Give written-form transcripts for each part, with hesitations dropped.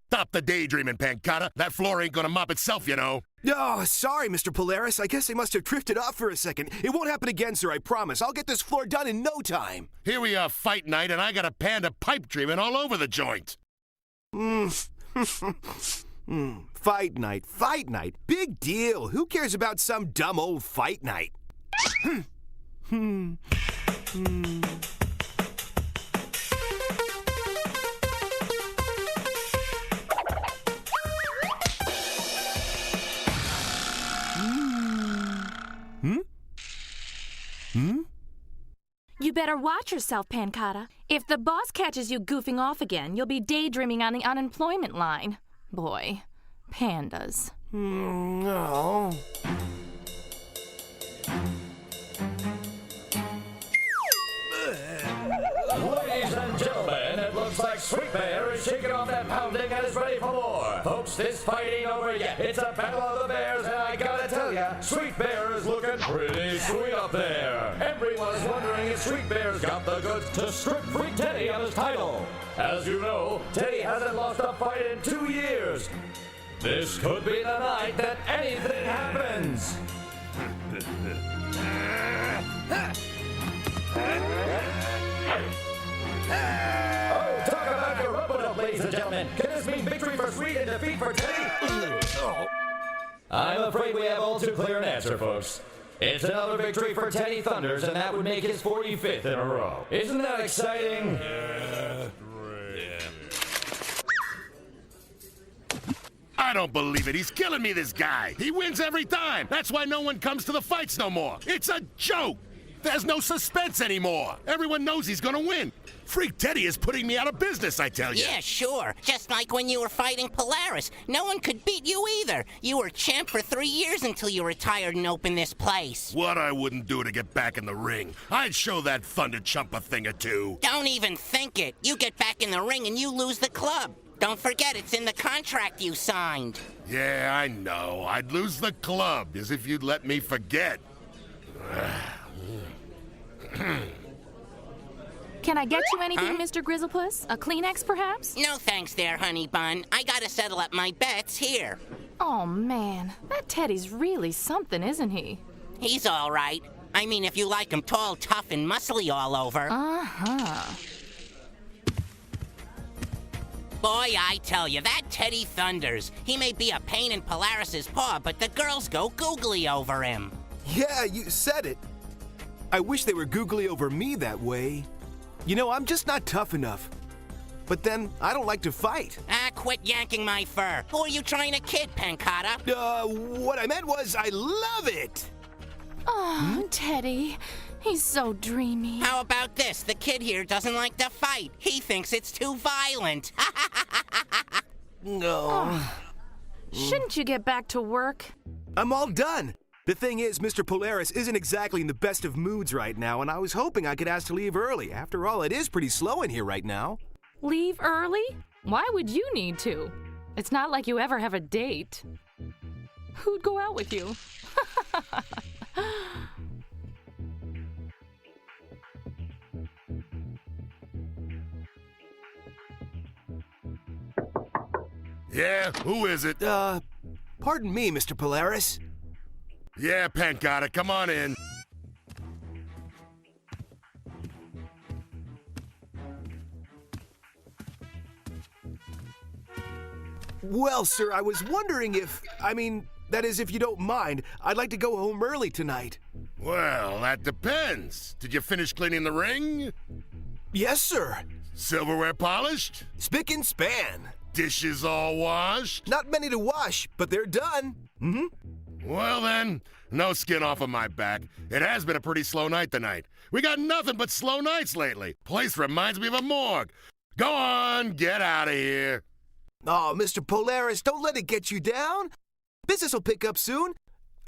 Stop the daydreaming, Pancata. That floor ain't gonna mop itself, you know. Oh, sorry, Mr. Polaris. I guess I must have drifted off for a second. It won't happen again, sir, I promise. I'll get this floor done in no time. Here we are, fight night, and I got a panda pipe dreaming all over the joint. Fight night. Big deal. Who cares about some dumb old fight night? You better watch yourself, Pancata. If the boss catches you goofing off again, you'll be daydreaming on the unemployment line. Boy, pandas. No. Ladies and gentlemen, it looks like Sweet Bear is shaking off that pounding and is ready for more. Folks, this fight ain't over yet. It's a battle of the bears, and I gotta tell ya, Sweet Bear is looking pretty sweet up there. Everyone is wondering if Sweet Bear's got the goods to strip Freak Teddy of his title. As you know, Teddy hasn't lost a fight in 2 years. This could be the night that anything happens. Oh, talk about your rub-a-dub, ladies and gentlemen. Can this mean victory for Sweet and defeat for Teddy? I'm afraid we have all too clear an answer, folks. It's another victory for Teddy Thunders, and that would make his 45th in a row. Isn't that exciting? I don't believe it. He's killing me, this guy. He wins every time. That's why no one comes to the fights no more. It's a joke. There's no suspense anymore. Everyone knows he's gonna win. Freak Teddy is putting me out of business, I tell you. Yeah, sure. Just like when you were fighting Polaris. No one could beat you either. You were champ for 3 years until you retired and opened this place. What I wouldn't do to get back in the ring. I'd show that Thunder Chump a thing or two. Don't even think it. You get back in the ring and you lose the club. Don't forget, it's in the contract you signed. Yeah, I know. I'd lose the club, as if you'd let me forget. Can I get you anything, Mr. Grizzlepuss? A Kleenex, perhaps? No thanks there, honey bun. I gotta settle up my bets here. Oh, man. That Teddy's really something, isn't he? He's all right. I mean, if you like him tall, tough, and muscly all over. Uh-huh. Boy, I tell you, that Teddy thunders. He may be a pain in Polaris's paw, but the girls go googly over him. Yeah, you said it. I wish they were googly over me that way. You know, I'm just not tough enough. But then, I don't like to fight. Ah, quit yanking my fur. Who are you trying to kid, Pancata? What I meant was, I love it! Oh, Teddy. He's so dreamy. How about this? The kid here doesn't like to fight. He thinks it's too violent. No. Shouldn't you get back to work? I'm all done. The thing is, Mr. Polaris isn't exactly in the best of moods right now, and I was hoping I could ask to leave early. After all, it is pretty slow in here right now. Leave early? Why would you need to? It's not like you ever have a date. Who'd go out with you? Yeah, who is it? Pardon me, Mr. Polaris. Yeah, Pancata, come on in. Well, sir, I was wondering if, that is, if you don't mind, I'd like to go home early tonight. Well, that depends. Did you finish cleaning the ring? Yes, sir. Silverware polished? Spick and span. Dishes all washed? Not many to wash, but they're done. Well then, no skin off of my back. It has been a pretty slow night tonight. We got nothing but slow nights lately. Place reminds me of a morgue. Go on, get out of here. Oh, Mr. Polaris, don't let it get you down. Business will pick up soon.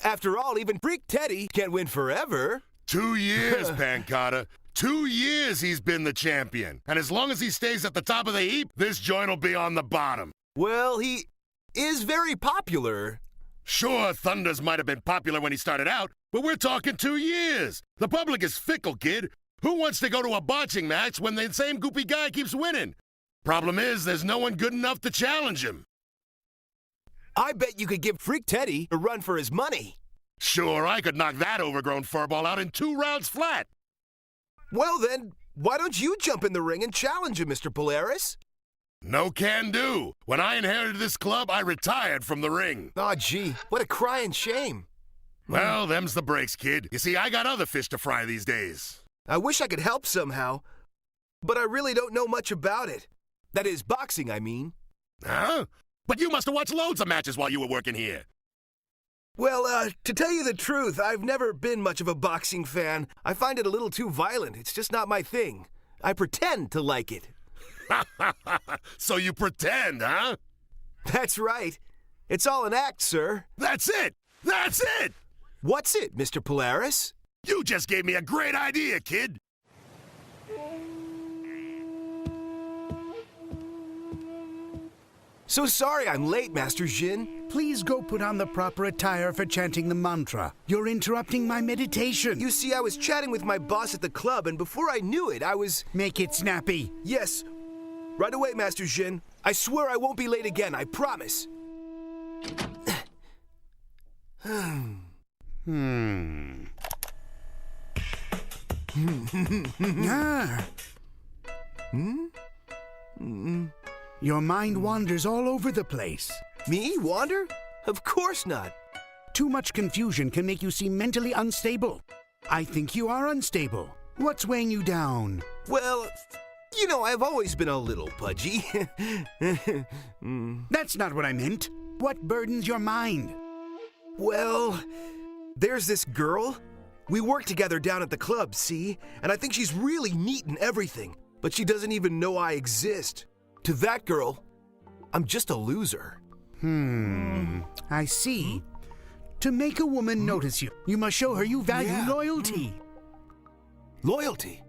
After all, even Freak Teddy can't win forever. 2 years, Pancata. 2 years he's been the champion. And as long as he stays at the top of the heap, this joint will be on the bottom. Well, he is very popular. Sure, Thunders might have been popular when he started out, but we're talking 2 years. The public is fickle, kid. Who wants to go to a boxing match when the same goopy guy keeps winning? Problem is, there's no one good enough to challenge him. I bet you could give Freak Teddy a run for his money. Sure, I could knock that overgrown furball out in 2 rounds flat. Well then, why don't you jump in the ring and challenge him, Mr. Polaris? No can do. When I inherited this club, I retired from the ring. Aw, gee, what a crying shame. Well, them's the breaks, kid. You see, I got other fish to fry these days. I wish I could help somehow, but I really don't know much about it. That is, boxing, I mean. Huh? But you must have watched loads of matches while you were working here. Well, to tell you the truth, I've never been much of a boxing fan. I find it a little too violent. It's just not my thing. I pretend to like it. So you pretend, huh? That's right. It's all an act, sir. That's it! That's it! What's it, Mr. Polaris? You just gave me a great idea, kid. So sorry I'm late, Master Jin. Please go put on the proper attire for chanting the mantra. You're interrupting my meditation. You see, I was chatting with my boss at the club, and before I knew it, I was... Make it snappy. Yes. Right away, Master Jin. I swear I won't be late again, I promise. Your mind wanders all over the place. Me, wander? Of course not. Too much confusion can make you seem mentally unstable. I think you are unstable. What's weighing you down? Well, you know, I've always been a little pudgy. That's not what I meant. What burdens your mind? Well, there's this girl. We work together down at the club, see? And I think she's really neat and everything, but she doesn't even know I exist. To that girl, I'm just a loser. I see. To make a woman notice you, you must show her you value Yeah. loyalty. Loyalty?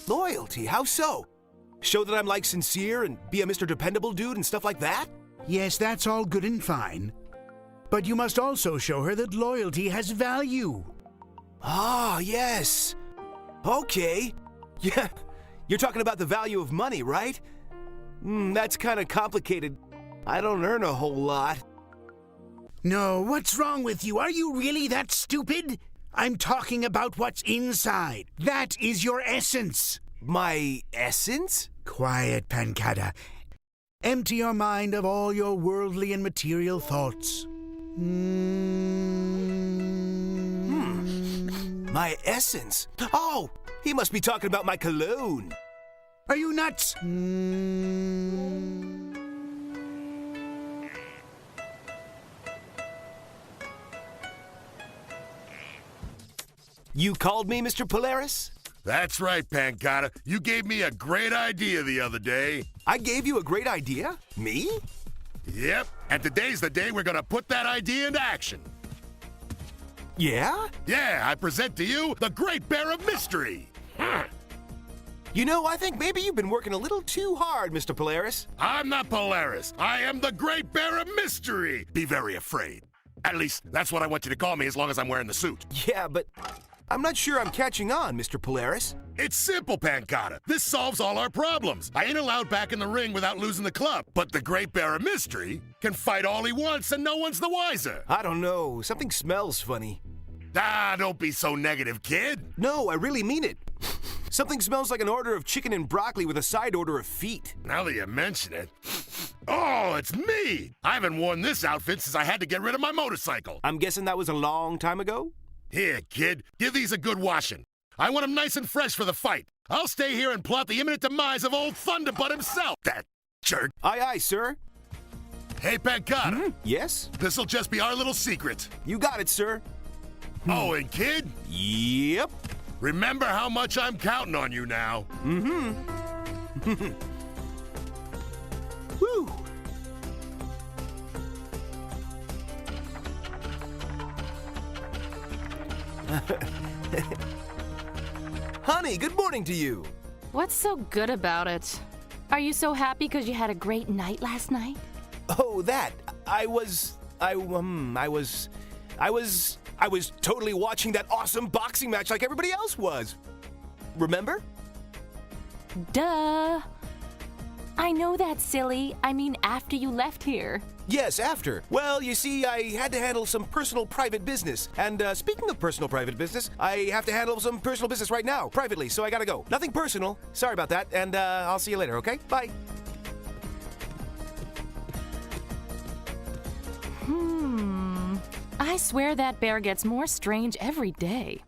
Loyalty? How so? Show that I'm like sincere and be a Mr. Dependable dude and stuff like that? Yes, that's all good and fine. But you must also show her that loyalty has value. Ah, yes. Okay. Yeah, you're talking about the value of money, right? That's kind of complicated. I don't earn a whole lot. No, what's wrong with you? Are you really that stupid? I'm talking about what's inside. That is your essence. My essence? Quiet, Pancada. Empty your mind of all your worldly and material thoughts. My essence? Oh, he must be talking about my cologne. Are you nuts? You called me, Mr. Polaris? That's right, Pancada. You gave me a great idea the other day. I gave you a great idea? Me? Yep, and today's the day we're gonna put that idea into action. Yeah? Yeah, I present to you the Great Bear of Mystery. You know, I think maybe you've been working a little too hard, Mr. Polaris. I'm not Polaris. I am the Great Bear of Mystery. Be very afraid. At least, that's what I want you to call me as long as I'm wearing the suit. Yeah, but I'm not sure I'm catching on, Mr. Polaris. It's simple, Pancada. This solves all our problems. I ain't allowed back in the ring without losing the club. But the Great Bear of Mystery can fight all he wants and no one's the wiser. I don't know. Something smells funny. Ah, don't be so negative, kid. No, I really mean it. Something smells like an order of chicken and broccoli with a side order of feet. Now that you mention it. Oh, it's me! I haven't worn this outfit since I had to get rid of my motorcycle. I'm guessing that was a long time ago? Here, kid, give these a good washing. I want them nice and fresh for the fight. I'll stay here and plot the imminent demise of old Thunderbutt himself, that jerk. Aye, aye, sir. Hey, Pancada, Yes? this'll just be our little secret. You got it, sir. Oh, and kid, Yep. remember how much I'm counting on you now. Woo! Honey, good morning to you. What's so good about it? Are you so happy because you had a great night last night? Oh, that. I was totally watching that awesome boxing match like everybody else was. Remember? Duh. I know that's silly. I mean, after you left here. Yes, after. Well, you see, I had to handle some personal private business. And speaking of personal private business, I have to handle some personal business right now, privately, so I gotta go. Nothing personal. Sorry about that, and I'll see you later, okay? Bye. I swear that bear gets more strange every day.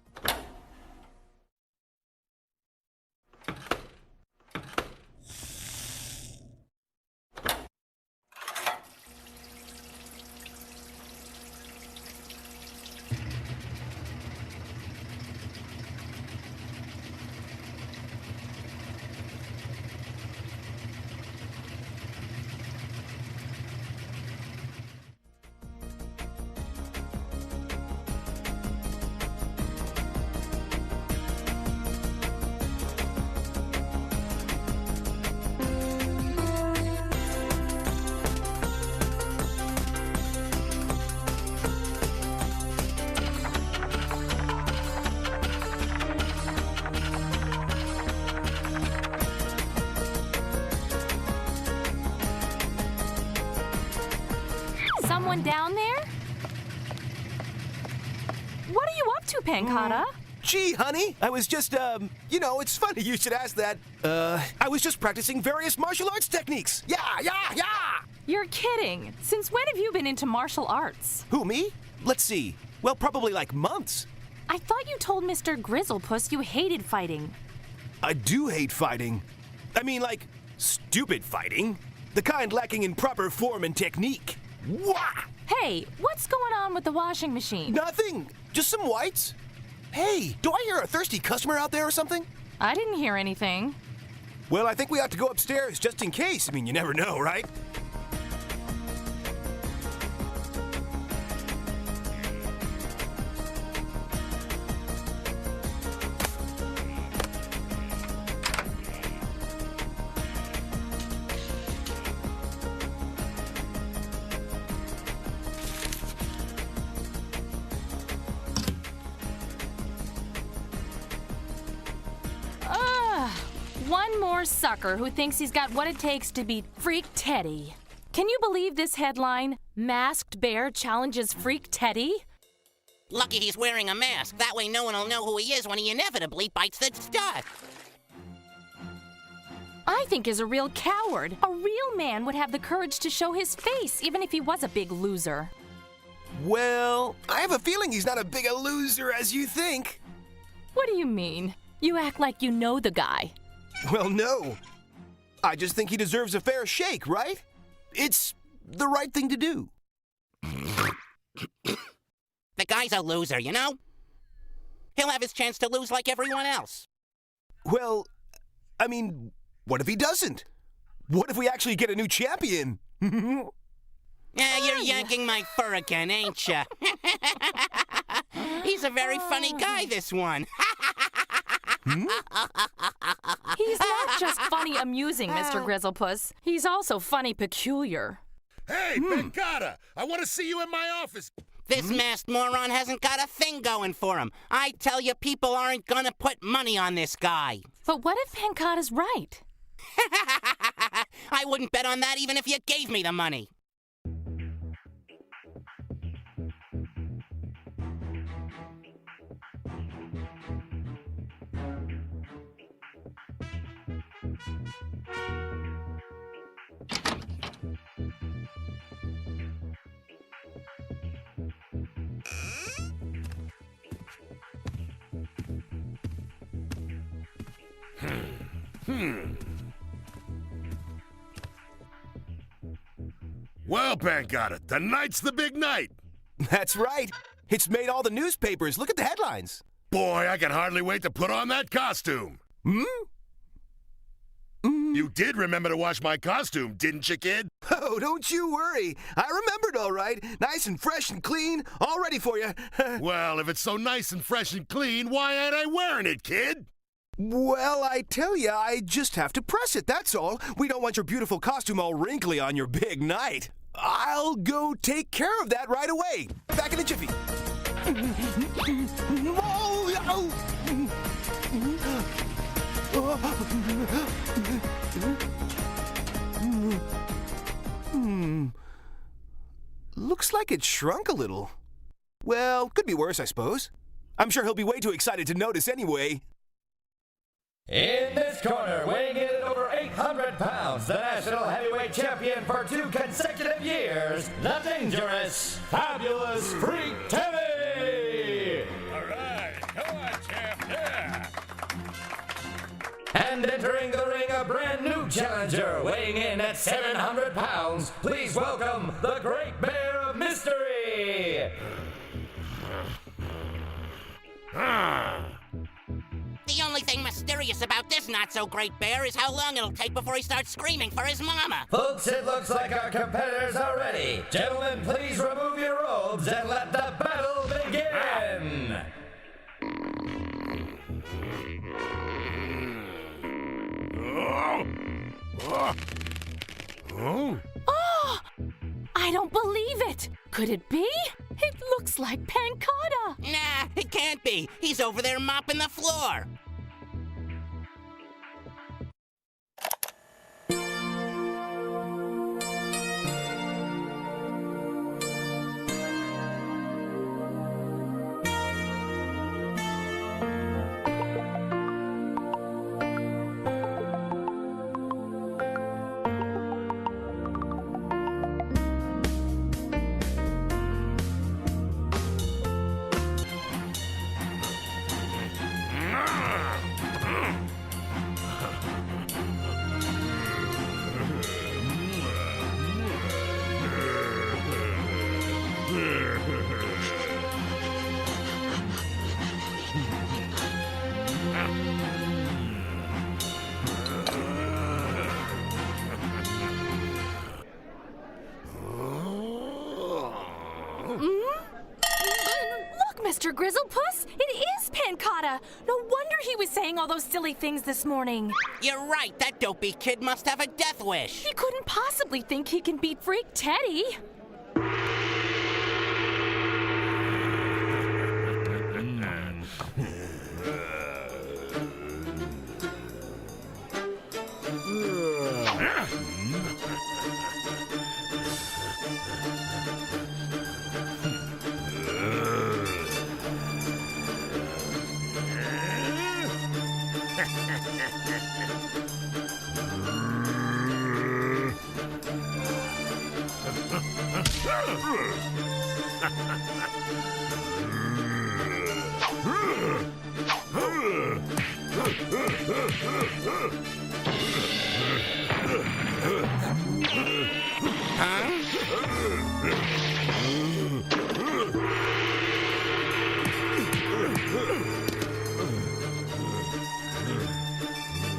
Someone down there? What are you up to, Pancata? Gee, honey, I was just, it's funny you should ask that. I was just practicing various martial arts techniques. Yeah! You're kidding. Since when have you been into martial arts? Who, me? Let's see. Well, probably like months. I thought you told Mr. Grizzlepuss you hated fighting. I do hate fighting. I mean, like, stupid fighting. The kind lacking in proper form and technique. Wah! Hey, what's going on with the washing machine? Nothing. Just some whites. Hey, do I hear a thirsty customer out there or something? I didn't hear anything. Well, I think we ought to go upstairs just in case. I mean, you never know, right? One more sucker who thinks he's got what it takes to beat Freak Teddy. Can you believe this headline? Masked Bear challenges Freak Teddy? Lucky he's wearing a mask. That way no one will know who he is when he inevitably bites the stud. I think is a real coward. A real man would have the courage to show his face, even if he was a big loser. Well, I have a feeling he's not as big a loser as you think. What do you mean? You act like you know the guy. Well, no. I just think he deserves a fair shake, right? It's the right thing to do. The guy's a loser, you know? He'll have his chance to lose like everyone else. Well, I mean, what if he doesn't? What if we actually get a new champion? Yeah, you're yanking my fur again, ain't ya? He's a very funny guy, this one. He's not just funny amusing, Mr. Grizzlepuss. He's also funny peculiar. Hey, Pancata, I want to see you in my office. This masked moron hasn't got a thing going for him. I tell you, people aren't gonna put money on this guy. But what if Pancata's right? I wouldn't bet on that even if you gave me the money. Well, Pancata, tonight's the big night. That's right. It's made all the newspapers. Look at the headlines. Boy, I can hardly wait to put on that costume. You did remember to wash my costume, didn't you, kid? Oh, don't you worry. I remembered all right. Nice and fresh and clean, all ready for you. Well, if it's so nice and fresh and clean, why ain't I wearing it, kid? Well, I tell you, I just have to press it, that's all. We don't want your beautiful costume all wrinkly on your big night. I'll go take care of that right away. Back in a jiffy. Looks like it shrunk a little. Well, could be worse, I suppose. I'm sure he'll be way too excited to notice anyway. In this corner, weighing in at over 800 pounds, the national heavyweight champion for 2 consecutive years, the dangerous, fabulous Freak Teddy! All right, come on, champ. Yeah. And entering the ring, a brand new challenger, weighing in at 700 pounds, please welcome the Great Bear of Mystery! The only thing mysterious about this not-so-great bear is how long it'll take before he starts screaming for his mama. Folks, it looks like our competitors are ready. Gentlemen, please remove your robes and let the battle begin! Oh! I don't believe it! Could it be? It looks like Pancata! Nah, it can't be. He's over there mopping the floor. Look, Mr. Grizzlepuss! It is Pancata! No wonder he was saying all those silly things this morning. You're right, that dopey kid must have a death wish. He couldn't possibly think he can beat Freak Teddy.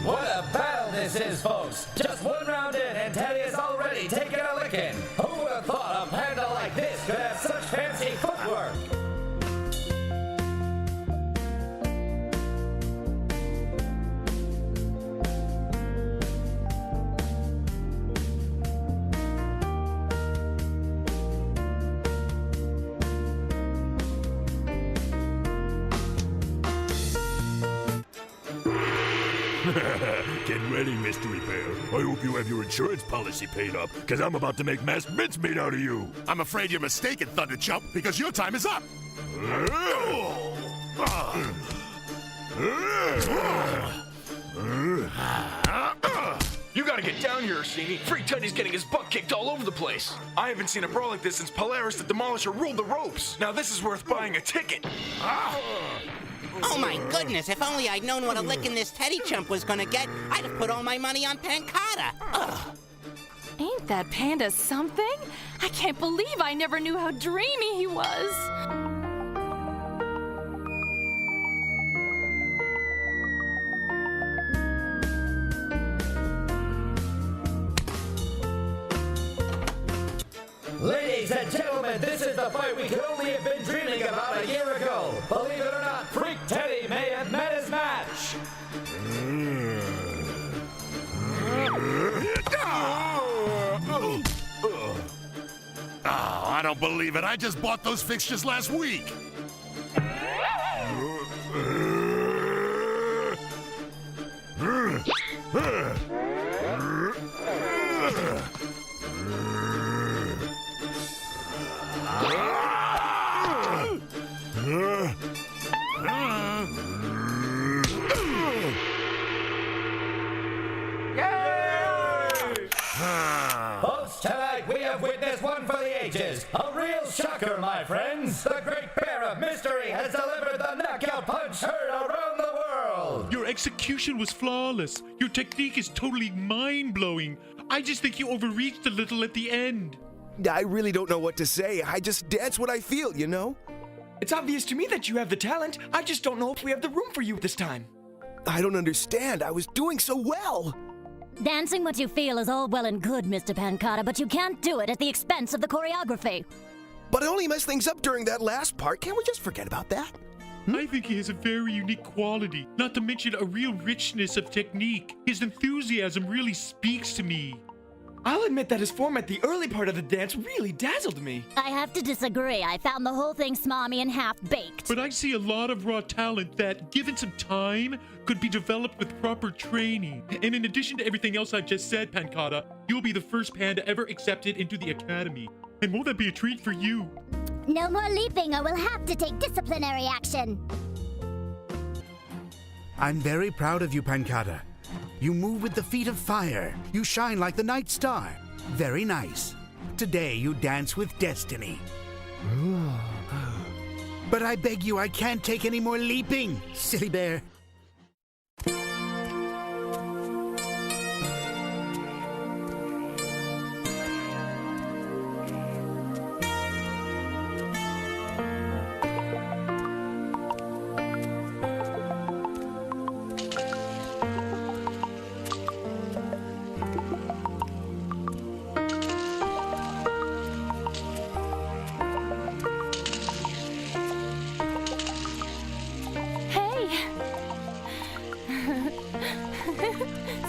What a battle this is, folks! Just one round in and Teddy is already taking a licking! Who would have thought a panda like this could have such fancy footwork? Get ready, Mystery Bear. I hope you have your insurance policy paid up, because I'm about to make mass mincemeat out of you. I'm afraid you're mistaken, Thunder Chump, because your time is up. You gotta get down here, Orsini. Freak Teddy's getting his butt kicked all over the place. I haven't seen a brawl like this since Polaris the Demolisher ruled the ropes. Now this is worth buying a ticket. Oh my goodness, if only I'd known what a licking this Teddy chump was gonna get, I'd have put all my money on Pancata. Ugh. Ain't that panda something? I can't believe I never knew how dreamy he was. Ladies and gentlemen, this is the fight we could only have been dreaming about a year ago. Believe it or not, Freak Teddy may have met his match. Oh, I don't believe it. I just bought those fixtures last week. Tonight we have witnessed one for the ages. A real shocker, my friends. The great bear of mystery has delivered the knockout punch heard around the world. Your execution was flawless. Your technique is totally mind-blowing. I just think you overreached a little at the end. I really don't know what to say. I just dance what I feel, you know? It's obvious to me that you have the talent. I just don't know if we have the room for you this time. I don't understand. I was doing so well. Dancing what you feel is all well and good, Mr. Pancata, but you can't do it at the expense of the choreography. But I only messed things up during that last part. Can't we just forget about that? I think he has a very unique quality, not to mention a real richness of technique. His enthusiasm really speaks to me. I'll admit that his form at the early part of the dance really dazzled me. I have to disagree. I found the whole thing smarmy and half-baked. But I see a lot of raw talent that, given some time, could be developed with proper training. And in addition to everything else I've just said, Pancata, you'll be the first panda ever accepted into the academy. And won't that be a treat for you? No more leaping or we'll have to take disciplinary action. I'm very proud of you, Pancata. You move with the feet of fire. You shine like the night star. Very nice. Today you dance with destiny. But I beg you, I can't take any more leaping, silly bear.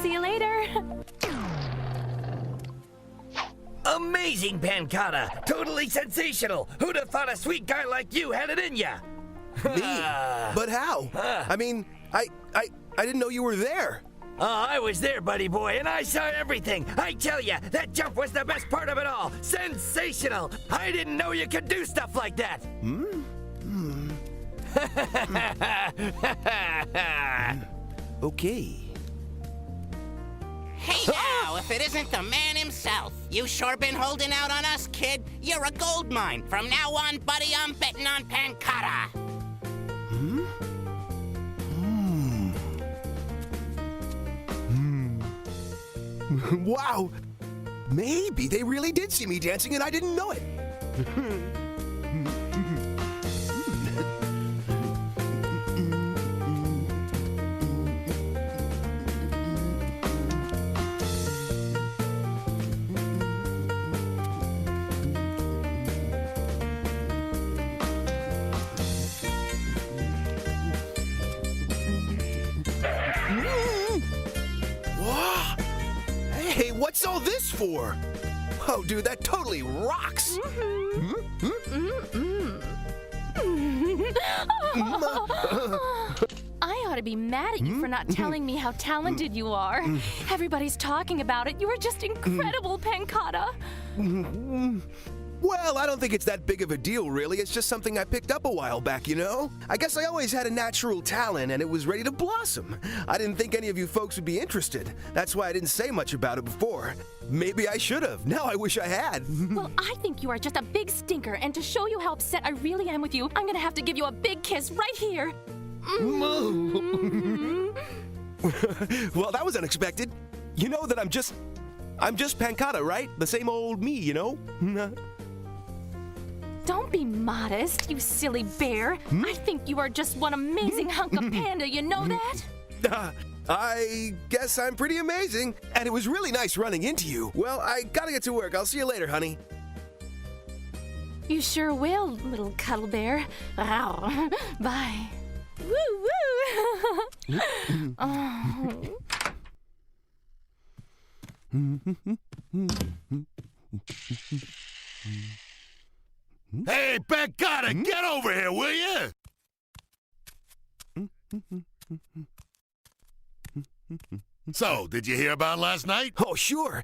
See you later. Amazing, Pancata! Totally sensational! Who'd have thought a sweet guy like you had it in ya? Me? But how? I mean, I didn't know you were there. Oh, I was there, buddy boy, and I saw everything. I tell ya, that jump was the best part of it all. Sensational! I didn't know you could do stuff like that. Okay. Hey now, if it isn't the man himself. You sure been holding out on us, kid. You're a gold mine. From now on, buddy, I'm betting on Pancata. Wow. Maybe they really did see me dancing and I didn't know it. Hey, what's all this for? Oh, dude, that totally rocks. I ought to be mad at you for not telling me how talented you are. Everybody's talking about it. You are just incredible, Pancata. Well, I don't think it's that big of a deal, really. It's just something I picked up a while back, you know? I guess I always had a natural talent and it was ready to blossom. I didn't think any of you folks would be interested. That's why I didn't say much about it before. Maybe I should have. Now I wish I had. Well, I think you are just a big stinker, and to show you how upset I really am with you, I'm gonna have to give you a big kiss right here. Well, that was unexpected. You know that I'm just Pancata, right? The same old me, you know? Don't be modest, you silly bear. I think you are just one amazing hunk of panda, you know that? I guess I'm pretty amazing. And it was really nice running into you. Well, I gotta get to work. I'll see you later, honey. You sure will, little cuddle bear. Ow. Bye. Woo woo! Oh. Hey, Pancata, get over here, will you? So, did you hear about last night? Oh, sure.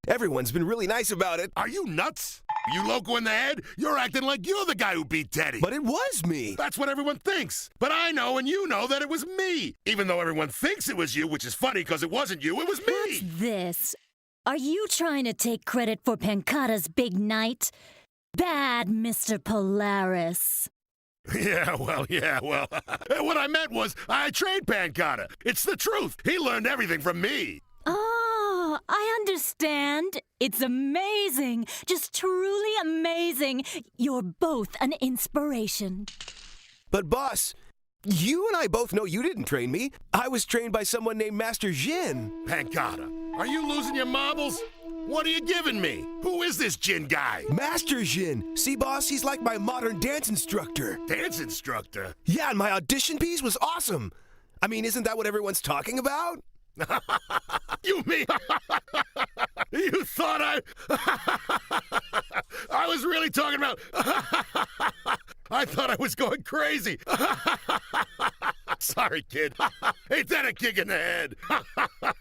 Everyone's been really nice about it. Are you nuts? You loco in the head? You're acting like you're the guy who beat Teddy. But it was me. That's what everyone thinks. But I know and you know that it was me. Even though everyone thinks it was you, which is funny because it wasn't you, it was me. What's this? Are you trying to take credit for Pancata's big night? Bad, Mr. Polaris. Yeah, well. What I meant was, I trained Pancata. It's the truth. He learned everything from me. Oh, I understand. It's amazing. Just truly amazing. You're both an inspiration. But boss, you and I both know you didn't train me. I was trained by someone named Master Jin. Pancata, are you losing your marbles? What are you giving me? Who is this Jin guy? Master Jin. See, boss, he's like my modern dance instructor. Dance instructor? Yeah, and my audition piece was awesome. I mean, isn't that what everyone's talking about? You mean you thought I was really talking about I thought I was going crazy. Sorry, kid. Ain't that a kick in the head?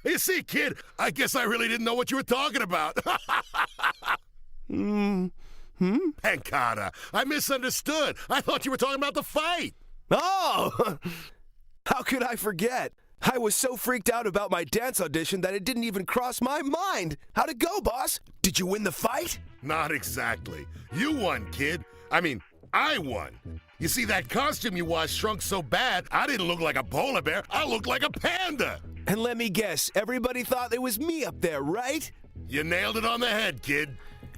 You see, kid, I guess I really didn't know what you were talking about. Pancata, I misunderstood. I thought you were talking about the fight. Oh! How could I forget? I was so freaked out about my dance audition that it didn't even cross my mind. How'd it go, boss? Did you win the fight? Not exactly. You won, kid. I mean, I won. You see, that costume you wore shrunk so bad, I didn't look like a polar bear. I looked like a panda. And let me guess, everybody thought it was me up there, right? You nailed it on the head, kid.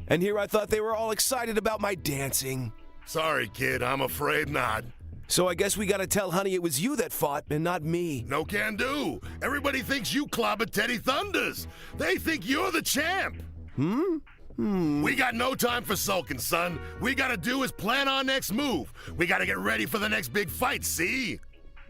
And here I thought they were all excited about my dancing. Sorry, kid. I'm afraid not. So I guess we gotta tell Honey it was you that fought and not me. No can do. Everybody thinks you clobbered Teddy Thunders. They think you're the champ. We got no time for sulking, son. We gotta do is plan our next move. We gotta get ready for the next big fight, see?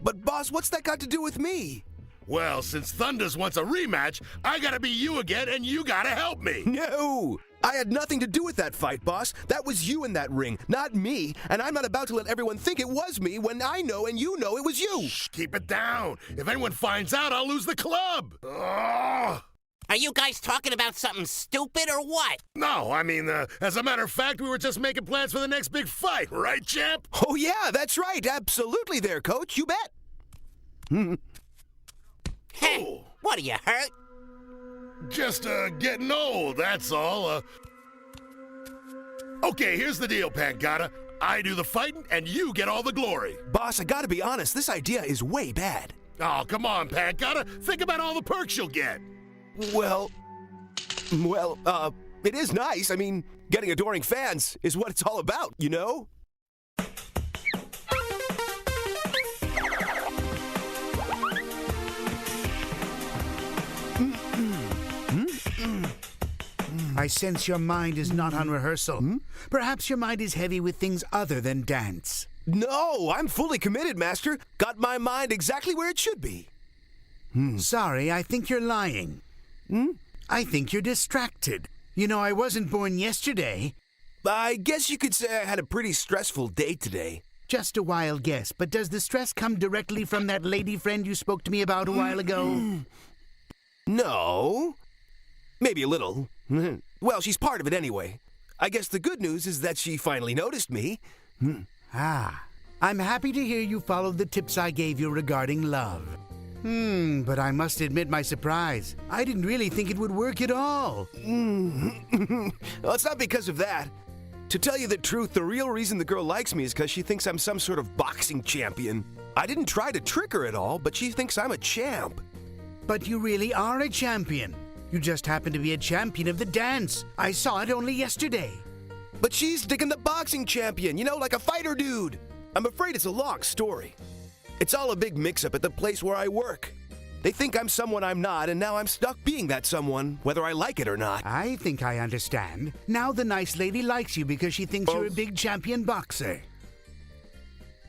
But boss, what's that got to do with me? Well, since Thunders wants a rematch, I gotta be you again and you gotta help me. No! I had nothing to do with that fight, boss. That was you in that ring, not me. And I'm not about to let everyone think it was me when I know and you know it was you. Shh, keep it down. If anyone finds out, I'll lose the club. Ugh. Are you guys talking about something stupid or what? No, I mean, as a matter of fact, we were just making plans for the next big fight, right, champ? Oh, yeah, that's right. Absolutely there, coach. You bet. Hey, what are you hurt? Just, getting old, that's all. Okay, here's the deal, Pancata. I do the fighting, and you get all the glory. Boss, I gotta be honest, this idea is way bad. Oh, come on, Pancata. Think about all the perks you'll get. Well, it is nice. I mean, getting adoring fans is what it's all about, you know? I sense your mind is not on rehearsal. Perhaps your mind is heavy with things other than dance. No, I'm fully committed, Master. Got my mind exactly where it should be. Sorry, I think you're lying. I think you're distracted. You know, I wasn't born yesterday. I guess you could say I had a pretty stressful day today. Just a wild guess, but does the stress come directly from that lady friend you spoke to me about a while ago? No. Maybe a little. Well, she's part of it anyway. I guess the good news is that she finally noticed me. I'm happy to hear you followed the tips I gave you regarding love. But I must admit my surprise. I didn't really think it would work at all. Well, it's not because of that. To tell you the truth, the real reason the girl likes me is because she thinks I'm some sort of boxing champion. I didn't try to trick her at all, but she thinks I'm a champ. But you really are a champion. You just happen to be a champion of the dance. I saw it only yesterday. But she's digging the boxing champion, you know, like a fighter dude. I'm afraid it's a long story. It's all a big mix-up at the place where I work. They think I'm someone I'm not, and now I'm stuck being that someone, whether I like it or not. I think I understand. Now the nice lady likes you because she thinks you're a big champion boxer.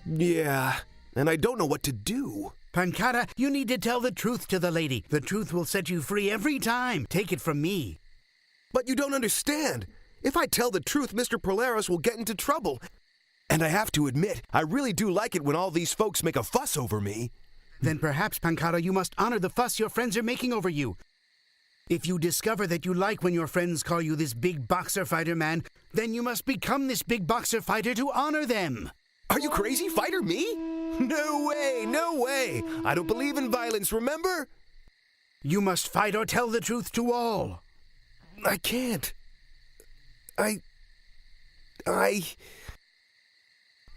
Yeah, and I don't know what to do. Pancata, you need to tell the truth to the lady. The truth will set you free every time. Take it from me. But you don't understand. If I tell the truth, Mr. Polaris will get into trouble. And I have to admit, I really do like it when all these folks make a fuss over me. Then perhaps, Pancata, you must honor the fuss your friends are making over you. If you discover that you like when your friends call you this big boxer fighter man, then you must become this big boxer fighter to honor them. Are you crazy? Fighter me? No way, no way. I don't believe in violence, remember? You must fight or tell the truth to all. I can't.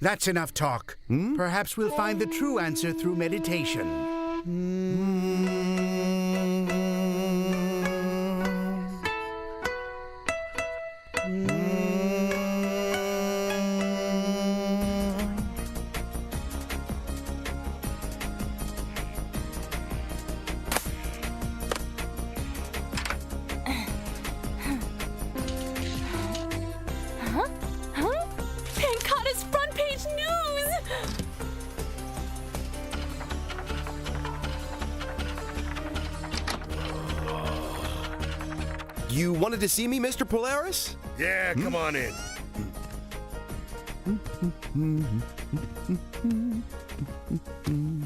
That's enough talk. Perhaps we'll find the true answer through meditation. Pancata's front page news! You wanted to see me, Mr. Polaris? Yeah, come on in.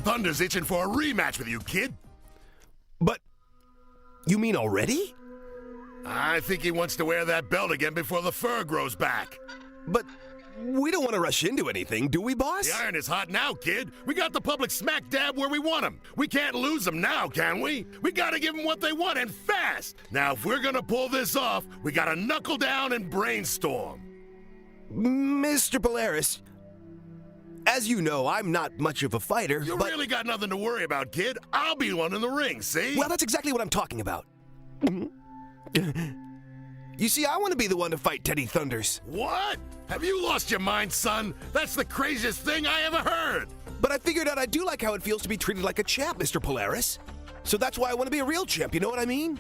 Thunder's itching for a rematch with you, kid. But you mean already? I think he wants to wear that belt again before the fur grows back. But we don't want to rush into anything, do we, boss? The iron is hot now, kid. We got the public smack dab where we want them. We can't lose them now, can we? We gotta give them what they want, and fast. Now, if we're gonna pull this off, we gotta knuckle down and brainstorm. Mr. Polaris, as you know, I'm not much of a fighter, You but... really got nothing to worry about, kid. I'll be one in the ring, see? Well, that's exactly what I'm talking about. You see, I want to be the one to fight Teddy Thunders. What? Have you lost your mind, son? That's the craziest thing I ever heard. But I figured out I do like how it feels to be treated like a champ, Mr. Polaris. So that's why I want to be a real champ, you know what I mean?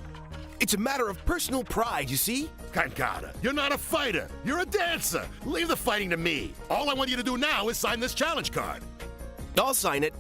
It's a matter of personal pride, you see? Pancata, you're not a fighter. You're a dancer. Leave the fighting to me. All I want you to do now is sign this challenge card. I'll sign it.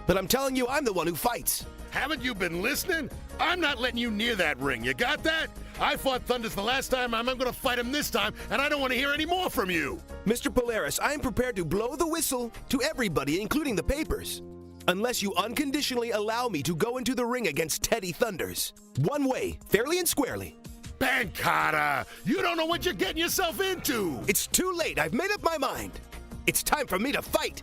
But I'm telling you, I'm the one who fights. Haven't you been listening? I'm not letting you near that ring. You got that? I fought Thunders the last time. I'm going to fight him this time, and I don't want to hear any more from you. Mr. Polaris, I am prepared to blow the whistle to everybody, including the papers. Unless you unconditionally allow me to go into the ring against Teddy Thunders. One way, fairly and squarely. Pancata, you don't know what you're getting yourself into. It's too late. I've made up my mind. It's time for me to fight.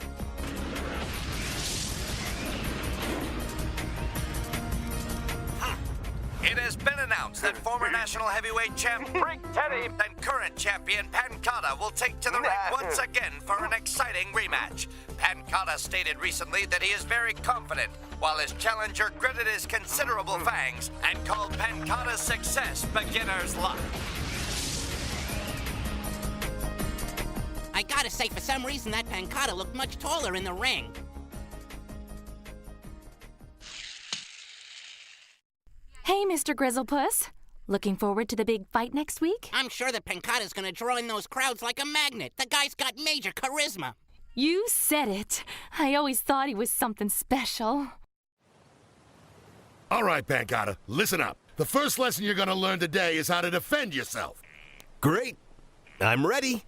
It has been announced that former national heavyweight champ Freak Teddy and current champion Pancata will take to the ring once again for an exciting rematch. Pancata stated recently that he is very confident, while his challenger gritted his considerable fangs and called Pancata's success beginner's luck. I gotta say, for some reason, that Pancata looked much taller in the ring. Hey, Mr. Grizzlepuss. Looking forward to the big fight next week? I'm sure that Pancata's gonna draw in those crowds like a magnet. The guy's got major charisma. You said it. I always thought he was something special. All right, Pancata, listen up. The first lesson you're going to learn today is how to defend yourself. Great. I'm ready.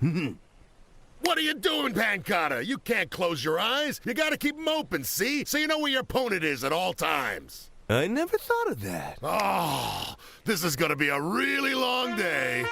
What are you doing, Pancata? You can't close your eyes. You got to keep them open, see? So you know where your opponent is at all times. I never thought of that. Oh, this is going to be a really long day.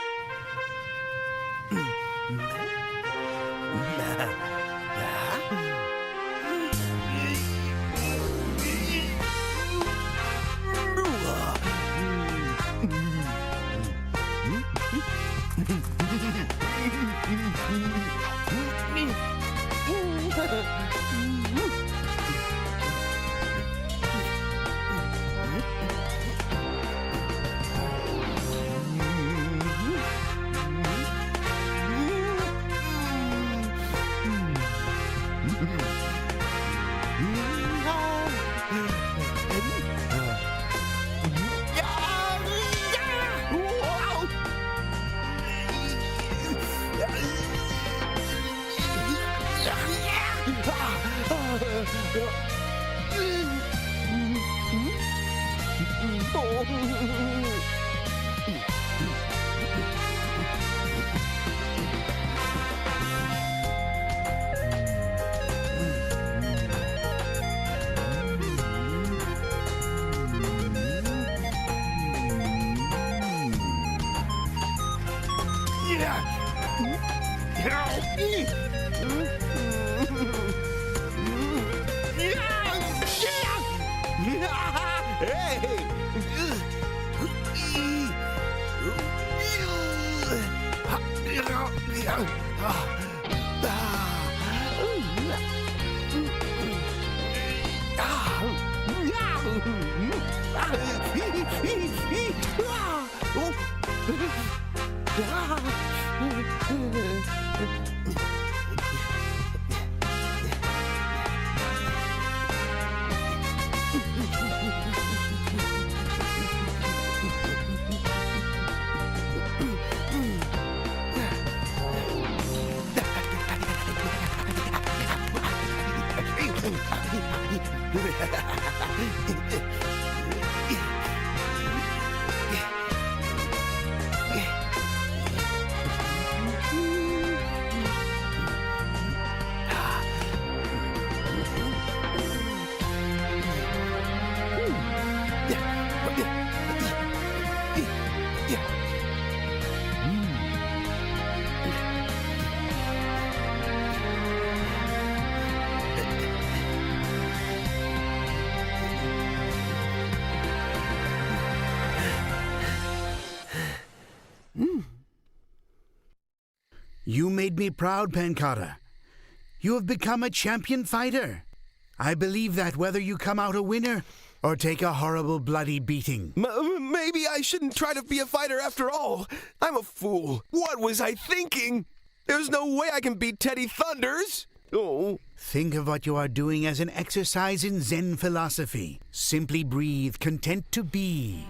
You made me proud, Pancata. You have become a champion fighter. I believe that whether you come out a winner or take a horrible bloody beating. Maybe I shouldn't try to be a fighter after all. I'm a fool. What was I thinking? There's no way I can beat Teddy Thunders. Oh. Think of what you are doing as an exercise in Zen philosophy. Simply breathe, content to be.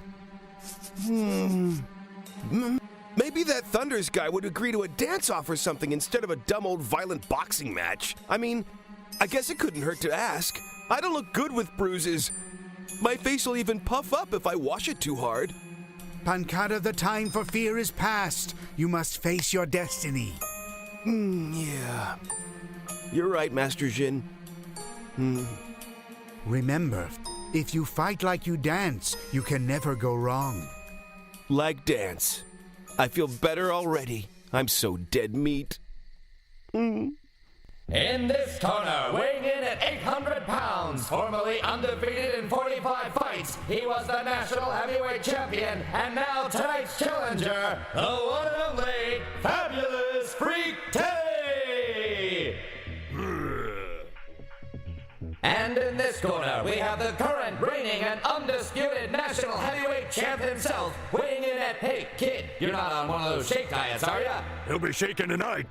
Maybe that Thunders guy would agree to a dance-off or something instead of a dumb old violent boxing match. I mean, I guess it couldn't hurt to ask. I don't look good with bruises. My face will even puff up if I wash it too hard. Pancata, the time for fear is past. You must face your destiny. Yeah. You're right, Master Jin. Remember, if you fight like you dance, you can never go wrong. Like dance. I feel better already. I'm so dead meat. In this corner, weighing in at 800 pounds, formerly undefeated in 45 fights, he was the national heavyweight champion, and now tonight's challenger, the one and only Fabulous Freak Teddy! And in this corner, we have the current reigning and undisputed national heavyweight champ himself, weighing in at, hey, kid, you're not on one of those shake diets, are ya? He'll be shaking tonight.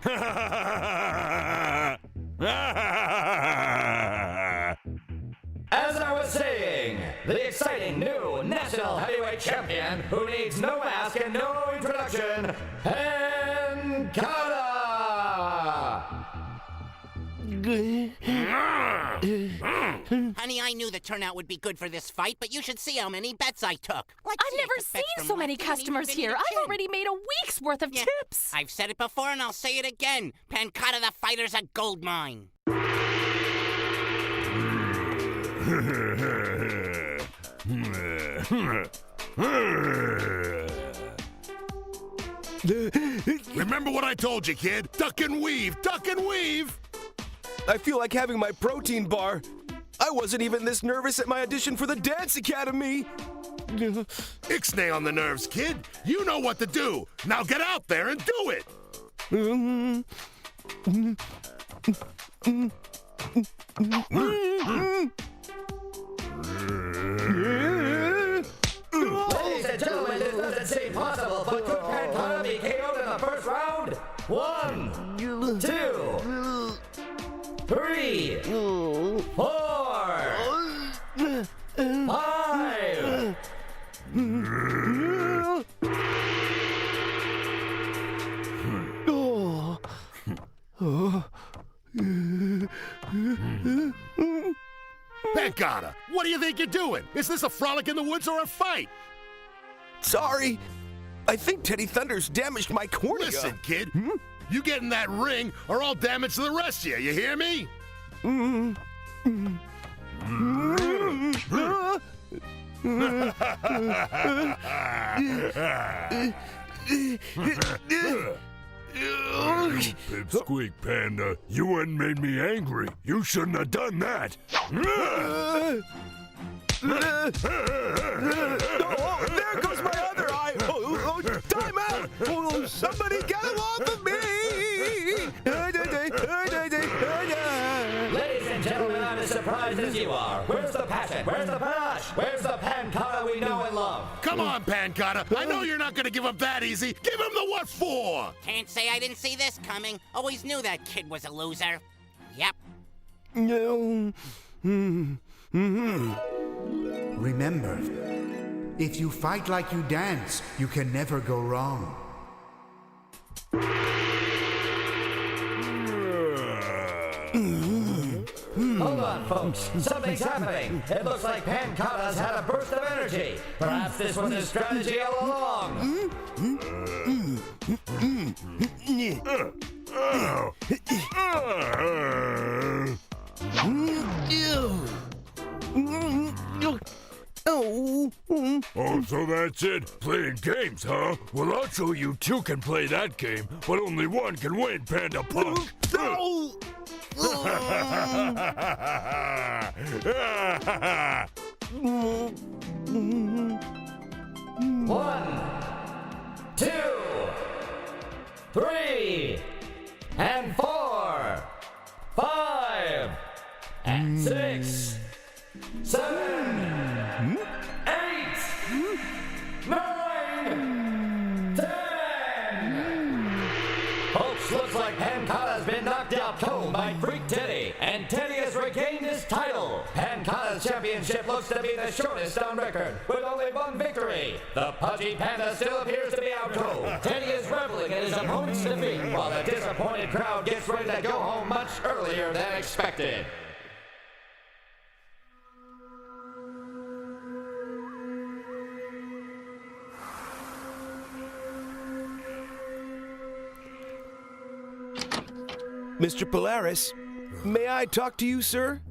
As I was saying, the exciting new national heavyweight champion who needs no mask and no introduction, Pancata! Honey, I knew the turnout would be good for this fight, but you should see how many bets I took. I've never seen so many customers here. I've already made a week's worth of tips. I've said it before and I'll say it again. Pancata the fighter's a gold mine. Remember what I told you, kid? Duck and weave, duck and weave! I feel like having my protein bar. I wasn't even this nervous at my audition for the Dance Academy. Ixnay on the nerves, kid. You know what to do. Now get out there and do it. Ladies and gentlemen, this doesn't seem possible, but could Pancata be KO'd in the first round? 1, 2, 3, 4, 5. Pancata, what do you think you're doing? Is this a frolic in the woods or a fight? Sorry. I think Teddy Thunders damaged my cornea. Listen, kid. You get in that ring or I'll damage the rest of you. You hear me? You pipsqueak, Panda. You wouldn't made me angry. You shouldn't have done that. Oh, there goes my other eye. Time out. Somebody get him off of me. passion? Where's the panache? Where's the Pancata we know and love? Come on, Pancata. I know you're not gonna give up that easy. Give him the what for? Can't say I didn't see this coming. Always knew that kid was a loser. Yep. Remember, if you fight like you dance, you can never go wrong. Hold on, folks. Something's happening. It looks like Pancata's had a burst of energy. Perhaps this was his strategy all along. Oh, so that's it? Playing games, huh? Well, I'll show you two can play that game, but only one can win, Panda Punk. One, 2, 3, and 4, 5, and 6, 7, 8, 9, 10. Folks, looks like Pancata's been knocked out cold by Freak Teddy, and Teddy has regained his title. Pancata's championship looks to be the shortest on record, with only one victory. The pudgy Panda still appears to be out cold. Teddy is reveling in his opponent's defeat, while the disappointed crowd gets ready to go home much earlier than expected. Mr. Polaris, may I talk to you, sir?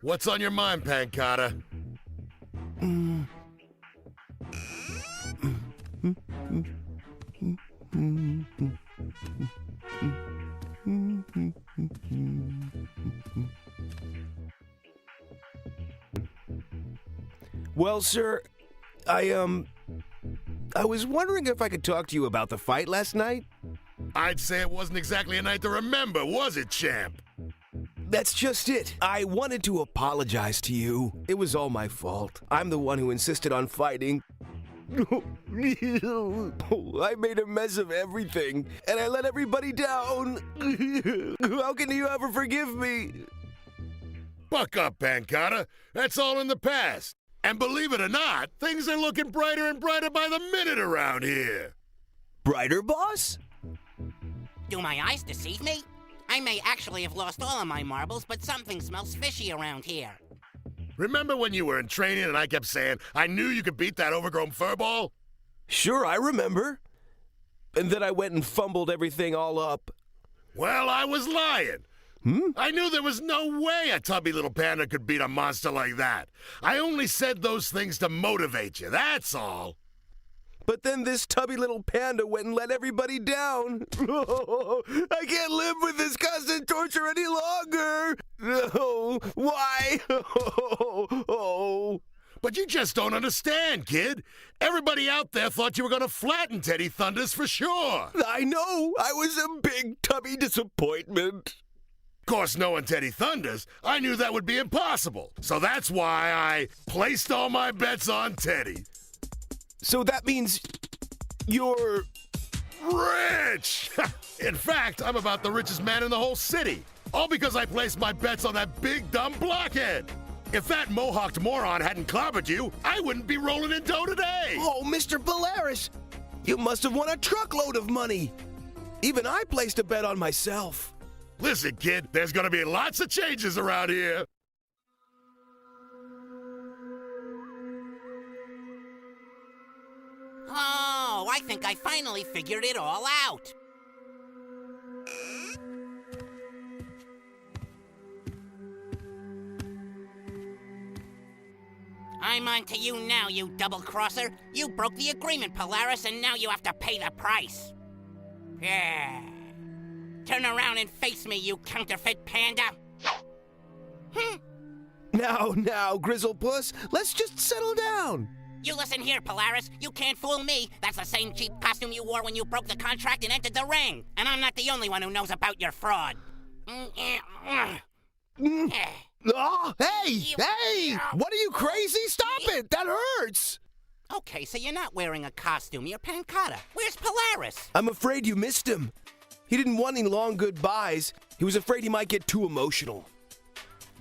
What's on your mind, Pancata? Well, sir, I was wondering if I could talk to you about the fight last night. I'd say it wasn't exactly a night to remember, was it, champ? That's just it. I wanted to apologize to you. It was all my fault. I'm the one who insisted on fighting. I made a mess of everything, and I let everybody down. How can you ever forgive me? Buck up, Pancata. That's all in the past. And believe it or not, things are looking brighter and brighter by the minute around here. Brighter, boss? Do my eyes deceive me? I may actually have lost all of my marbles, but something smells fishy around here. Remember when you were in training and I kept saying, I knew you could beat that overgrown furball? Sure, I remember. And then I went and fumbled everything all up. Well, I was lying. I knew there was no way a tubby little panda could beat a monster like that. I only said those things to motivate you, that's all. But then this tubby little panda went and let everybody down. I can't live with this constant torture any longer. No, why? But you just don't understand, kid. Everybody out there thought you were going to flatten Teddy Thunders for sure. I know. I was a big tubby disappointment. Of course, knowing Teddy Thunders, I knew that would be impossible. So that's why I placed all my bets on Teddy. So that means you're rich! In fact, I'm about the richest man in the whole city. All because I placed my bets on that big dumb blockhead. If that mohawked moron hadn't clobbered you, I wouldn't be rolling in dough today. Oh, Mr. Polaris, you must have won a truckload of money. Even I placed a bet on myself. Listen, kid, there's gonna be lots of changes around here. Oh, I think I finally figured it all out. I'm on to you now, you double-crosser. You broke the agreement, Polaris, and now you have to pay the price. Yeah. Turn around and face me, you counterfeit panda. Now, Grizzlepuss, let's just settle down. You listen here, Polaris. You can't fool me. That's the same cheap costume you wore when you broke the contract and entered the ring. And I'm not the only one who knows about your fraud. Oh, hey! What are you, crazy? Stop it! That hurts! Okay, so you're not wearing a costume. You're Pancata. Where's Polaris? I'm afraid you missed him. He didn't want any long goodbyes. He was afraid he might get too emotional.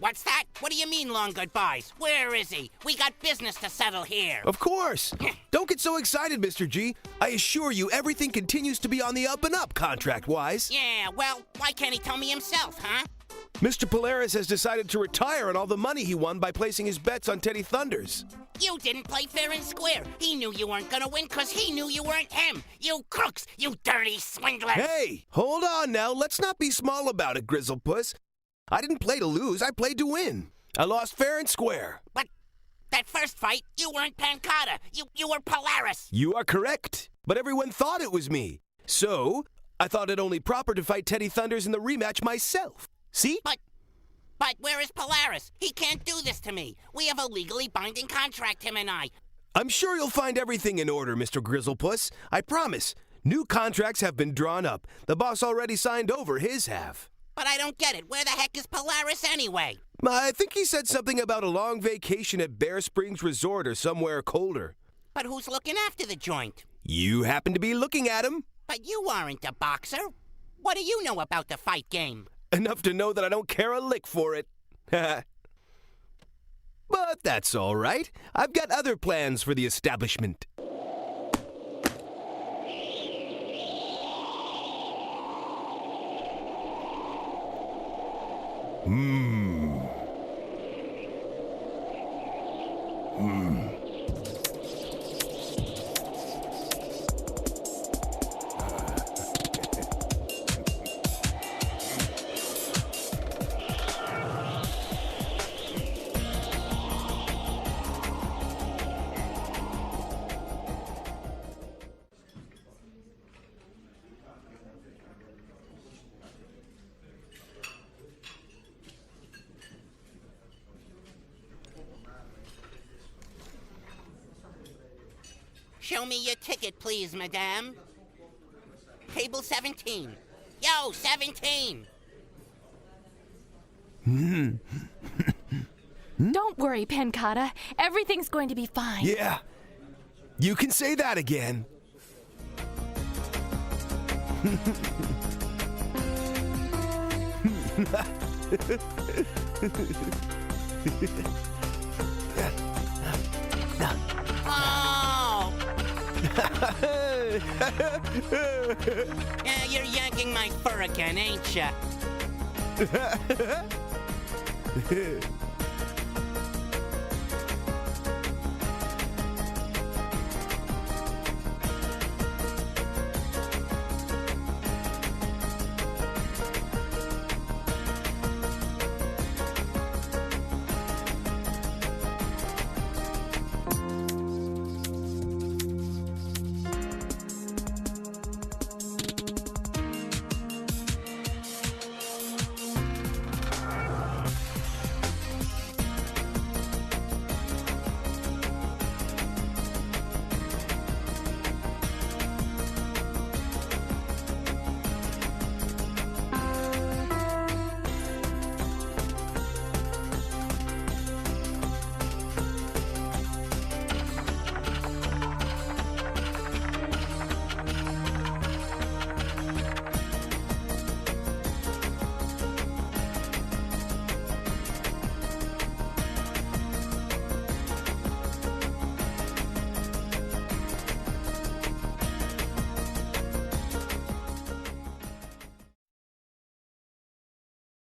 What's that? What do you mean long goodbyes? Where is he? We got business to settle here. Of course. Don't get so excited, Mr. G. I assure you, everything continues to be on the up and up, contract-wise. Yeah, well, why can't he tell me himself, huh? Mr. Polaris has decided to retire on all the money he won by placing his bets on Teddy Thunders. You didn't play fair and square. He knew you weren't gonna win because he knew you weren't him. You crooks! You dirty swindlers! Hey, hold on now. Let's not be small about it, Grizzlepuss. I didn't play to lose. I played to win. I lost fair and square. But that first fight, you weren't Pancata. You were Polaris. You are correct. But everyone thought it was me. So, I thought it only proper to fight Teddy Thunders in the rematch myself. See? But where is Polaris? He can't do this to me. We have a legally binding contract, him and I. I'm sure you'll find everything in order, Mr. Grizzlepuss. I promise. New contracts have been drawn up. The boss already signed over his half. But I don't get it. Where the heck is Polaris anyway? I think he said something about a long vacation at Bear Springs Resort or somewhere colder. But who's looking after the joint? You happen to be looking at him. But you aren't a boxer. What do you know about the fight game? Enough to know that I don't care a lick for it. But that's all right. I've got other plans for the establishment. Show me your ticket, please, madame. Table 17. Yo, 17! Don't worry, Pancata. Everything's going to be fine. Yeah, you can say that again. Oh! Yeah, you're yanking my fur again, ain't ya?